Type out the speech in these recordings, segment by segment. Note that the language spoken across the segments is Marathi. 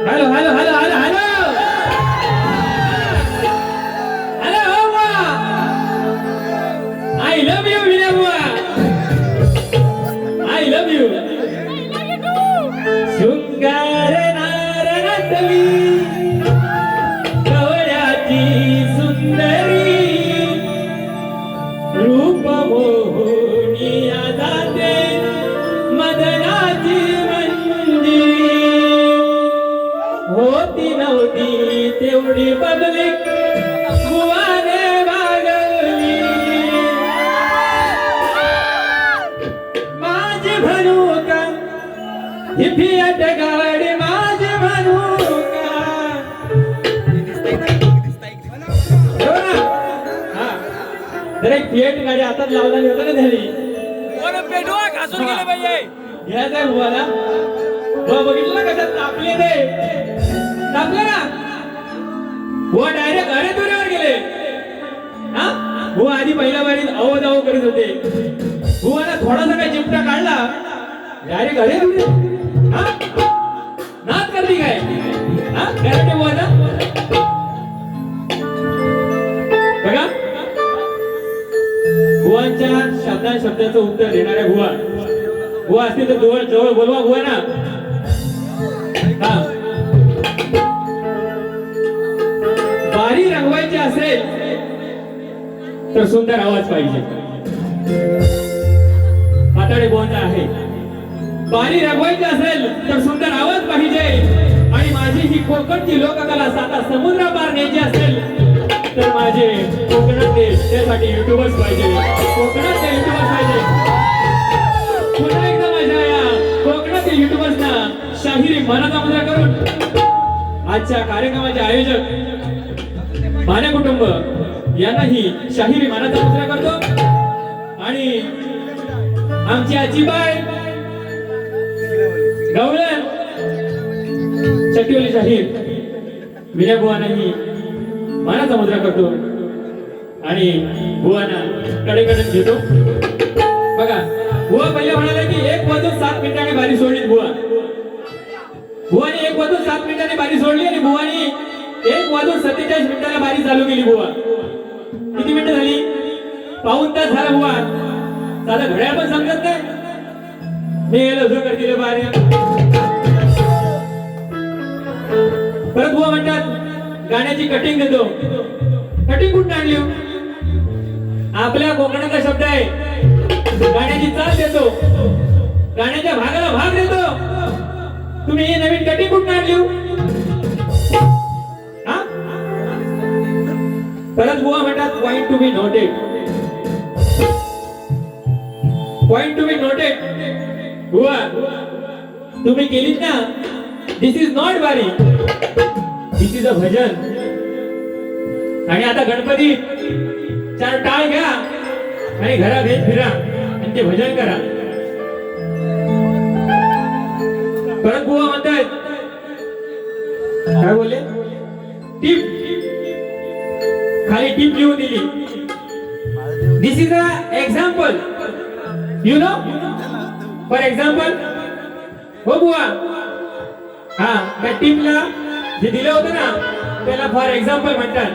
Hello hello hello hello hello hello I love you Vinay बुवा आय लव्ह यू शृंगार नारळातली कवळ्याची सुंदरी रूप मोहनी जाते मदनाची होती नव्हती तेवढी पब्लिक बुवाने भागवली माझी म्हणू का ही फियाट गाडी माझी म्हणू का जर एक फियाट गाडी हातात लावलेली होती ना झाली पेटवा घासून गेले पाहिजे घ्यायचंय बुवाला बघितलं ना कसं तापले ते तापले ना बुवा डायरेक्ट अरे तुऱ्यावर गेले हा बुवा आधी पहिल्या बारीत अवध अव करीत होते बुवाला थोडासा काही चिमटा काढला डायरेक्ट अरे तुरे हा नाच करती काय हा गॅरंटी बुवाला बघा बुवांच्या शब्दाचं उत्तर देणाऱ्या बुवा असतील तर जवळ बोलवा बुवा ना हा बारी रंगवायची असेल तर सुंदर आवाज पाहिजे पाताळे बुवांचा आहे बारी रंगवायची असेल तर सुंदर आवाज पाहिजे आणि माझी ही कोकणची लोककला साता समुद्र पार न्यायची असेल तर माझे कोकणातले त्यासाठी युट्यूबर्स पाहिजे कोकणातले युट्यूबर्स पाहिजे पुन्हा एकदा माझ्या या कोकणातील युट्यूबर्सना शाहिरी मनाचा मुद्रा करून आजच्या कार्यक्रमाचे आयोजक माने कुटुंब यांनाही शाहिरी मनाचा मुद्रा करतो आणि आमची आजीबाई गवळण चक्रीवाली शाहीर विनय बुवांनाही मनाचा मुद्रा करतो आणि बुवांना कडेकडे घेतो बघा बुवा पहिले म्हणाले की 1:07 मिनिटांनी बारी सोडली बुवानी 1:07 मिनिटांनी बारी सोडली आणि बुवानी 1:47 मिनिटाला बारी चालू केली बुवा किती मिनिटं झाली पाऊण तास झाला बुवा साधा घड्याळ पण समजत नाही मी गेलो जो करतील बारी परत बुवा म्हणतात गाण्याची कटिंग देतो कटिंग कुठून आणली आपल्या कोकणाचा शब्द आहे गाण्याची चाल देतो गाण्याच्या भागाला भाग देतो तुम्ही ही नवीन कटिंग कुठून आणली परत बुवा म्हणतात point to be noted point to be noted बुवा तुम्ही केलीत ना दिस इज नॉट बारी दिस इज अ भजन आणि आता गणपती 4 टाळ घ्या आणि घरात घेत फिरा आमचे भजन करा. परत बुवा म्हणतायत काय बोलले टीप खाली टीप लिहून दिली. This is a example you know for example. हो बुवा हा त्या टीपला जे दिलं होतं ना त्याला फॉर एक्झाम्पल म्हणतात.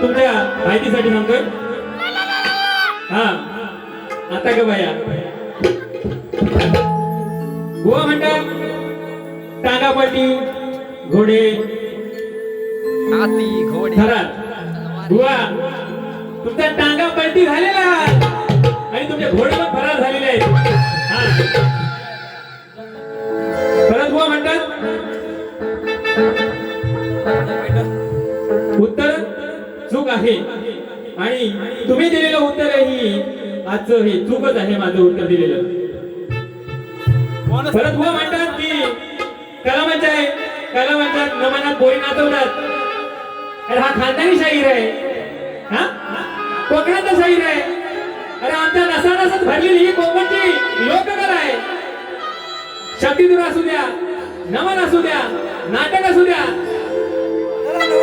तुमच्या माहितीसाठी सांगतोय. हा आता का बाया बुवा म्हणतात टांगापट्टी घोडे थरार. बुवा तुमचा टांगा पलटी झालेला आणि तुमचे घोडे पण फरार झालेले आहेत. परत बुवा म्हणतात उत्तर चूक आहे आणि तुम्ही दिलेलं उत्तर ही आजचं हे चूकच आहे. माझं उत्तर दिलेलं. परत बुवा म्हणतात की कलामांच्या नमनात पोरी नाचवतात. अरे हा खानदानी शाहीर आहे. हा कोकणाचा शाहीर आहे. अरे आमच्या नसानसच भरलेली ही कोकणची लोककला आहे. शक्तिदूर असू द्या नमन असू द्या नाटक असू द्या.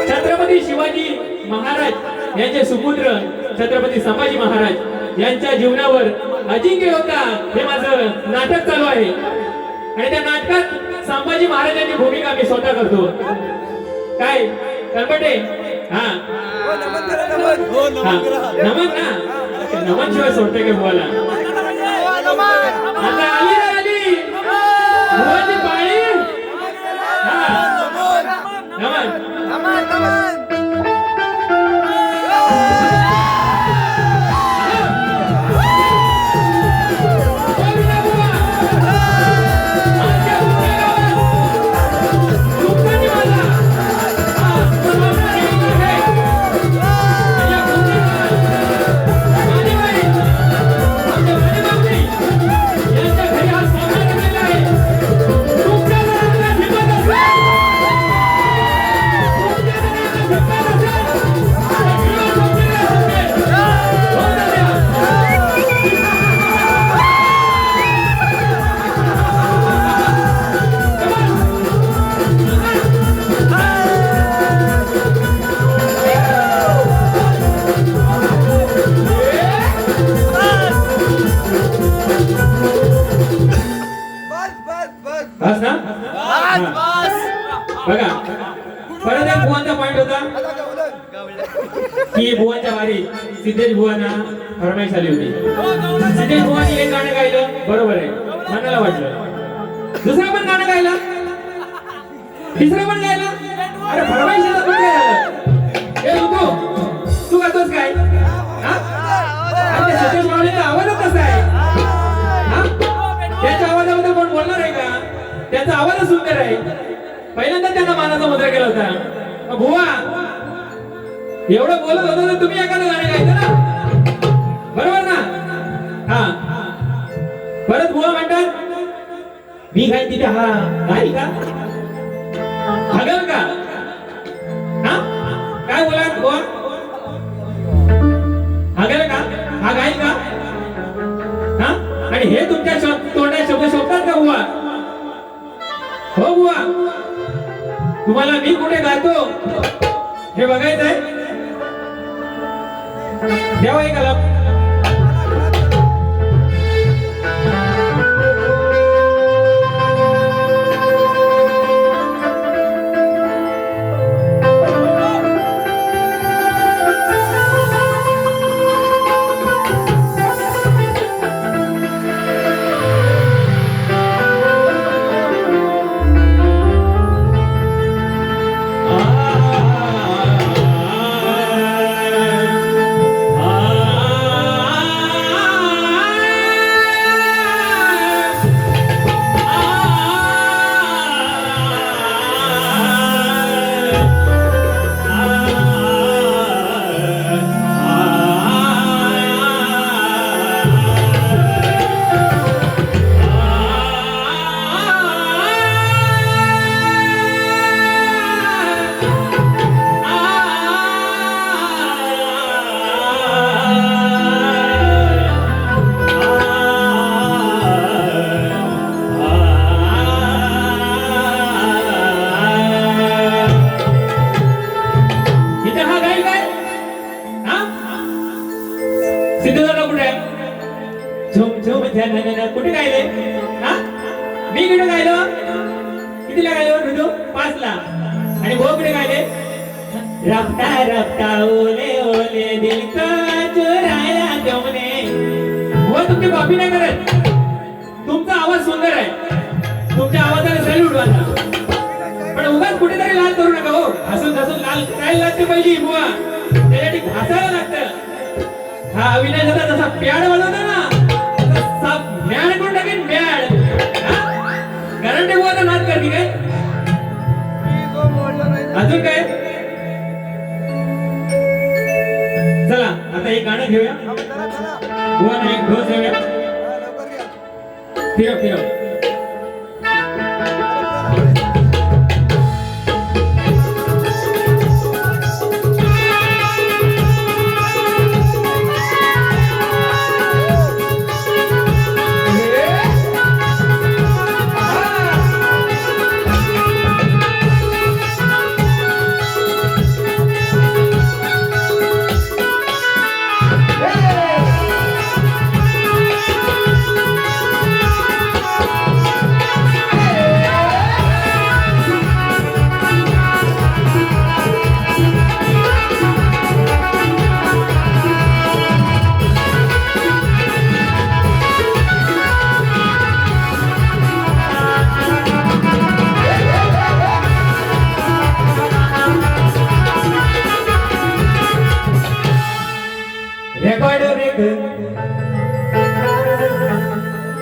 छत्रपती शिवाजी महाराज यांचे सुपुत्र छत्रपती संभाजी महाराज यांच्या जीवनावर अजिंक्य होता हे माझं नाटक चालू आहे आणि त्या नाटकात संभाजी महाराजांची भूमिका मी स्वतः करतो. काय कल्पटे हा नमन ना नमन शिवाय सोडते का बुवाला. आता आली बुवाची पाळी. हा नमन बघा परत एक बुवांचा पॉइंट होता की बुवांच्या वारी सिद्धेश बुवांना फरमाईश आली होती. सिद्धेश बुवांनी एक गाणं गायलं बरोबर आहे मनाला वाटलं. दुसरं पण गाणं गायलं तिसरं पण गायलं. अरे फरमाईशीचं पण काय झालं. ए तू करतोस काय. सिद्धेश बुवांचा आवाजच कसा आहे. त्याच्या आवाजाबद्दल कोण बोलणार आहे का. त्याचा आवाजच सुंदर आहे. पहिल्यांदा त्यांना मानाचा मुद्रा केला होता. बुवा एवढं बोलत होतं तर तुम्ही एखादं गाणं गायचं ना बरोबर ना. हा परत बुवा म्हणतात मी गाय तिथे हा गाई का हगल का. हा काय बोला बुवा हगल का हा गाई का. हा आणि हे तुमच्या तोंडात शब्द शोधतात का बुवा. हो बुवा तुम्हाला मी कुठे गातो हे बघायचंय. द्यावा एक आला. कुठे गायले हा मी कुठे गायलो कितीला गायलो ऋतू 5 ला आणि भाऊ कुठे गायले रफ्ता रफ्ता ओले ओले दिल का चुराया तुमने वो तुमची कॉपी नाही करत तुमचा आवाज सुंदर आहे तुमच्या आवाजाला सॅल्यूट वाला पण उगाच कुठेतरी लाल करू नका हो हसून हसून लाल करायला लागते पहिली बुवा त्यासाठी घासायला लागतं हा अविनाश होता जसा प्याड वाजवता ना तसा म्याड करून टाकेन म्याड करंटे बुवा तर नाच करते काय अजून काय चला आता एक गाणं घेऊया बुवा ना एक ढोस घेऊया फिरव फिरव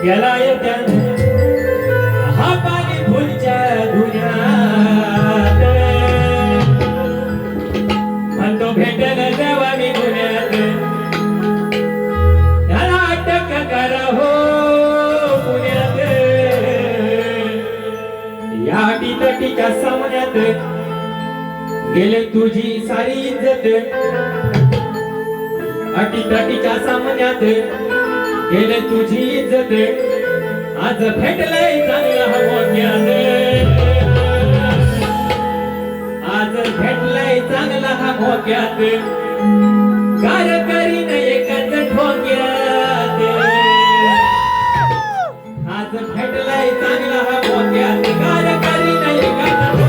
याला येत्या हा पाणी फुलच्या धुण्यात म्हणतो भेटल जेव्हा मी गुन्ह्यात त्याला अटक करा हो पुण्यात या अटीतटीच्या सामन्यात गेले तुझी सारी इज्जत अटीतटीच्या सामन्यात गेले तुझी इज्जत आज भेटलाय चांगला मोक्यात आज भेटलाय चांगला हा मोक्यात कार करीन एकाच ठोक्यात आज भेटलाय चांगला हा मोक्यात कार करीन एकाच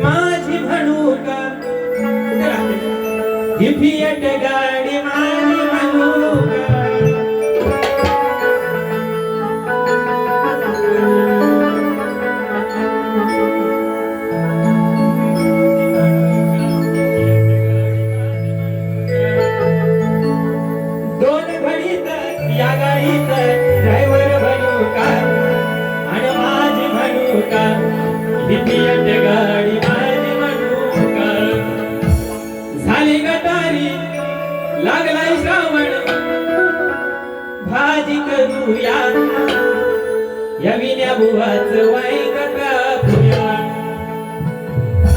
माझी म्हणू का ही फिएट गाडी माझी म्हणू का दोन घडीत या गाडीत ड्रायव्हर बनू का आणि माझी म्हणू का फिएट गाडी माझी म्हणू का झाली गटारी लागलाय श्रावण भाजी करूया या विण्या बुवाचं वाईग कापूया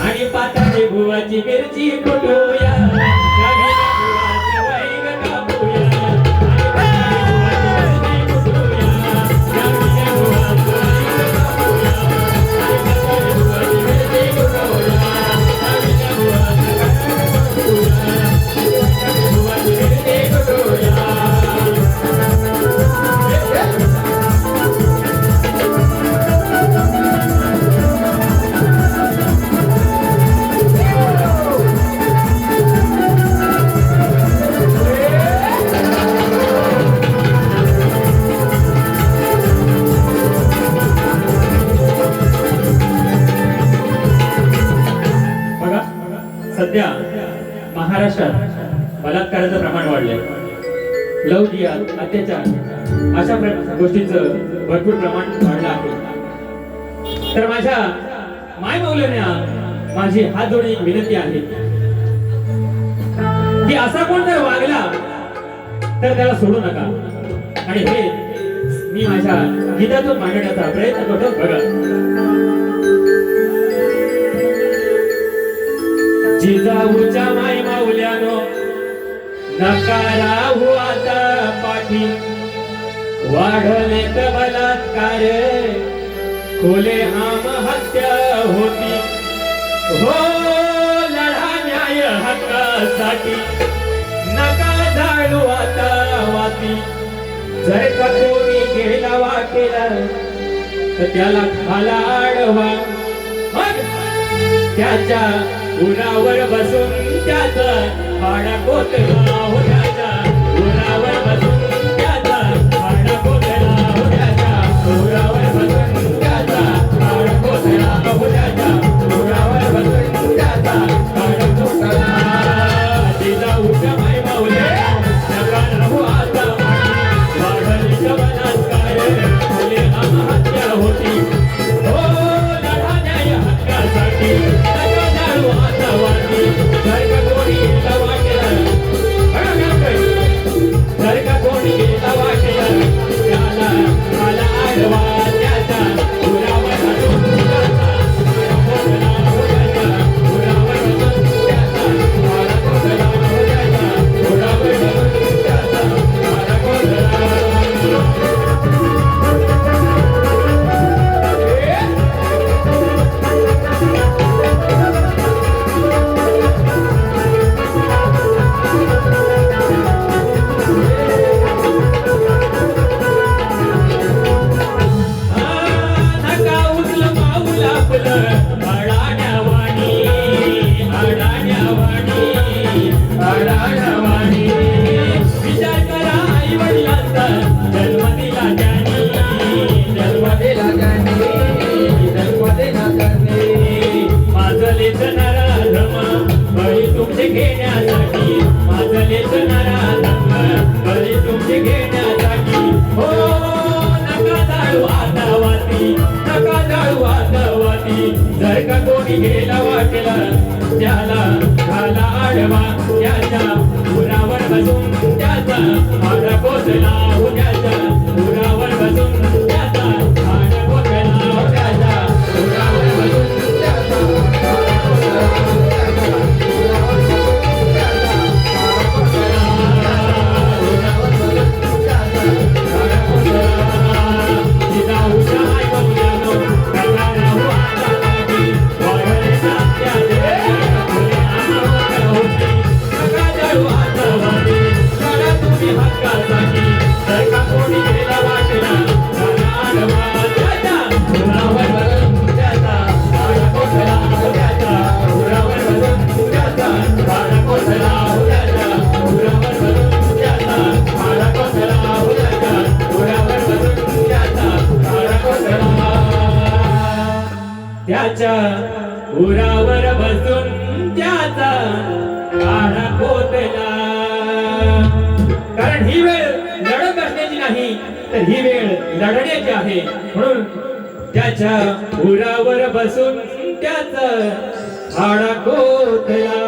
आणि पाताळी बुवाची मिरची कुटूया या विण्या बुवाचं वाईग कापूया आणि पाताळी बुवाची मिरची कुटूया या विण्या बुवाचं वाईग कापूया आणि पाताळी बुवाची मिरची कुटूया या विण्या बुवाचं बुवाची मिरची कुटूया सध्या महाराष्ट्रात बलात्काराचं प्रमाण वाढलंय, लौकिक अत्याचार अशा गोष्टींचं भरपूर प्रमाण वाढलं आहे. तर माझ्या माय मौल्यांना माझी हात जोडून एक विनंती आहे की असा कोण जर वागला तर त्याला सोडू नका. आणि हे मी माझ्या गीतातून मांडण्याचा प्रयत्न करतो. बघा, जिजाऊच्या माय माऊल्यानो नका राहू आता पाठी, वाढले तर बलात्कार खोले आम हत्या होती. हो लढा न्याय हक्कासाठी नका जाळू आता वाती. जर का कोणी गेला वाटेला तर त्याला खाला आडवा, मग त्याच्या उरावर बसून त्याचा पाडा कोतला हो. त्याच्या उरावर बसून त्याचा पाडा कोतला हो. त्याच्या उरावर बसून त्याचा पाडा कोतला हो. त्याच्या उरावर बसून त्याचा पाडा कोतला. जिजाऊच्या माय माऊले नका राहू आता पाठी, वाढली बलात्कार खोले आम हत्या होती. हो लढा न्याय हक्कासाठी नका जाळू आता वाटी. जर का कोणी गेला वाटेला, जर का कोणी गेला वाटेला त्याला खाला आडवा. त्याचा उरावर बसून त्याचा पाडा कोतला हो. त्याच्या उरावर बसून त्याचा पाडा कोतला हो. त्याच्या उरावर बसून त्याचा पाडा कोतला. नका उचल पाऊल आपलं अडाण्यावाणी, अडाण्यावाणी, अडाण्यावाणी. विचार करा आई वडिलांचा जन्म दिला त्यांनी, जन्म दिला त्यांनी, जन्म दिला त्यांनी. माझं लेचणारा धर्म बळी तुमचे घेण्यासाठी, माझं लेचणारा धर्म बळी तुमचे घेण्यासाठी. हो नका जाळू आता वाती, नका जाळू आता वाती. जर का कोणी गेला वाटेला त्याला खाला आडवा. त्याच्या उरावर बसून त्याचा पाडा कोतला हो. त्याच्या उरावर बसून त्याचा पाडा कोतला हो. त्याच्या उरावर बसून त्याचा पाडा कोतला हो. त्याच्या उरावर बसून त्याचा पाडा कोतला. उरावर बसून त्याचा पाडा कोतला. जिजाऊच्या माय माऊल्यानो नका राहू आता पाठी, वाढले सत्याचे खोले आम हत्या होती. नका जाळू आता वाटी, लढा तुम्ही हक्कासाठी. जर का कोणी गेला वाटेला त्याला आडवा. त्याच्या उरावर बसून त्याचा पाडा कोतला हो. त्याच्या उरावर बसून त्याचा पाडा कोतला हो. त्याच्या उरावर बसून त्याचा पाडा कोतला हो. त्याच्या उरावर बसून त्याचा पाडा कोतला. त्याच्या उरावर बसून त्याचा पाडा कोतला. कारण ही वेळ लढत बसण्याची नाही तर ही वेळ लढण्याची आहे. म्हणून त्याच्या उरावर बसून त्याचा पाडा कोतला.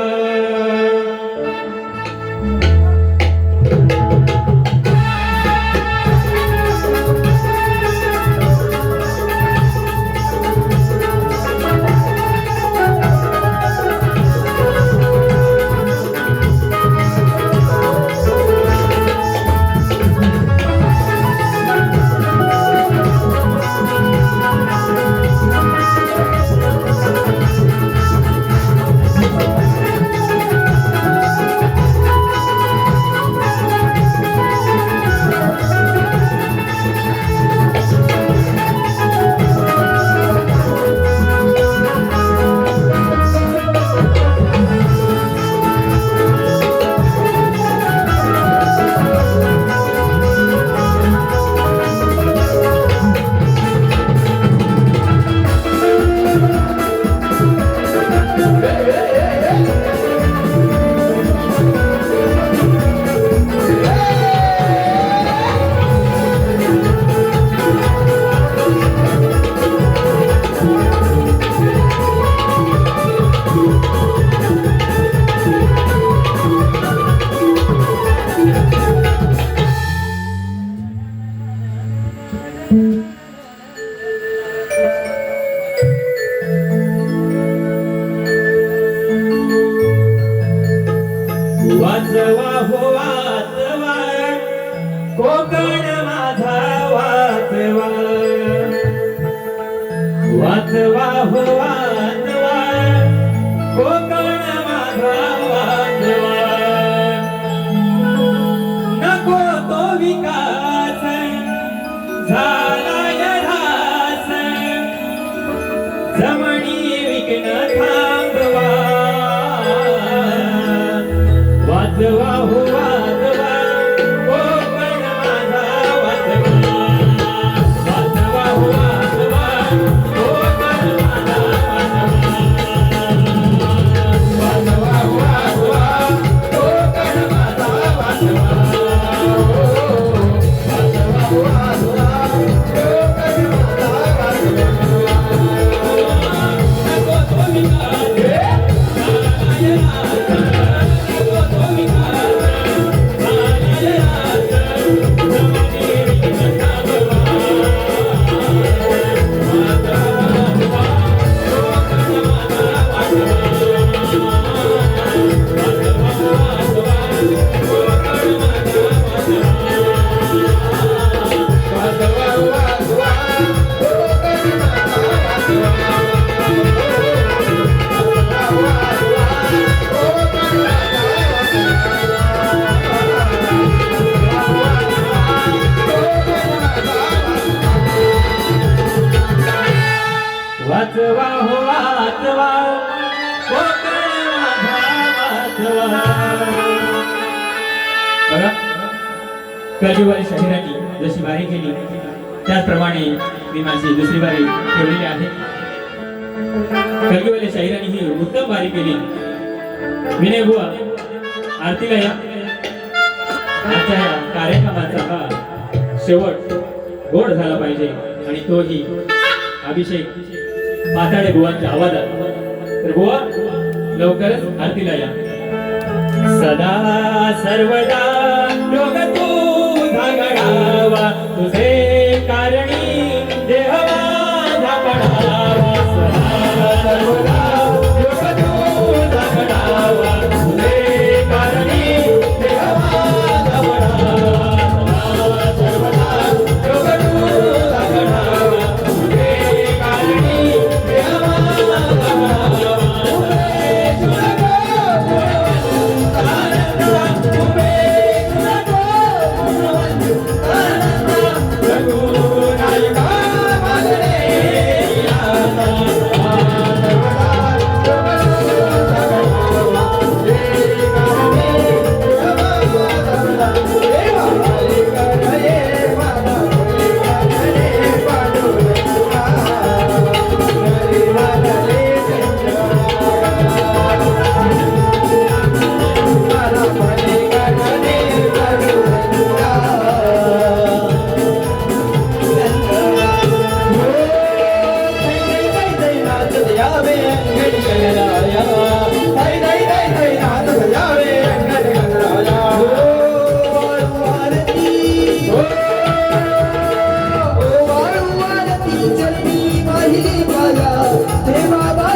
विघ्न थांबवा वाजवा हो वाजवा कोकण माझा वाजवा वाजवा हो वाजवा कोकण माझा वाजवा वाजवा हो वाजवा कोकण माझा वाजवा वाजवा हो वाजवा कोकण माझा वाजवा हो वाजवा कोकण माझा वाजवा. बघा कलिवारी शाहिरांनी जशी बारी केली त्याचप्रमाणे मी माझी दुसरी बारी ठेवलेली आहे. कलिवारी शाहिरांनी ही उत्तम बारी केली. विनय बुवा आरतीला या. आजच्या या कार्यक्रमाचा हा शेवट गोड झाला पाहिजे आणि तोही अभिषेक पाताळे बुवांच्या आवाजात. तर बुवा लवकरच आरतीला या. सदा सर्वदा योग तुझा घडावा तुझे कारणी देह माझा पडावा. सदा सर्वदा योग तुझा घडावा तुझे कारणी देह माझा पडावा. सदा सर्वदा योग तुझा घडावा तुझे कारणी देह माझा पडावा. हे बाबा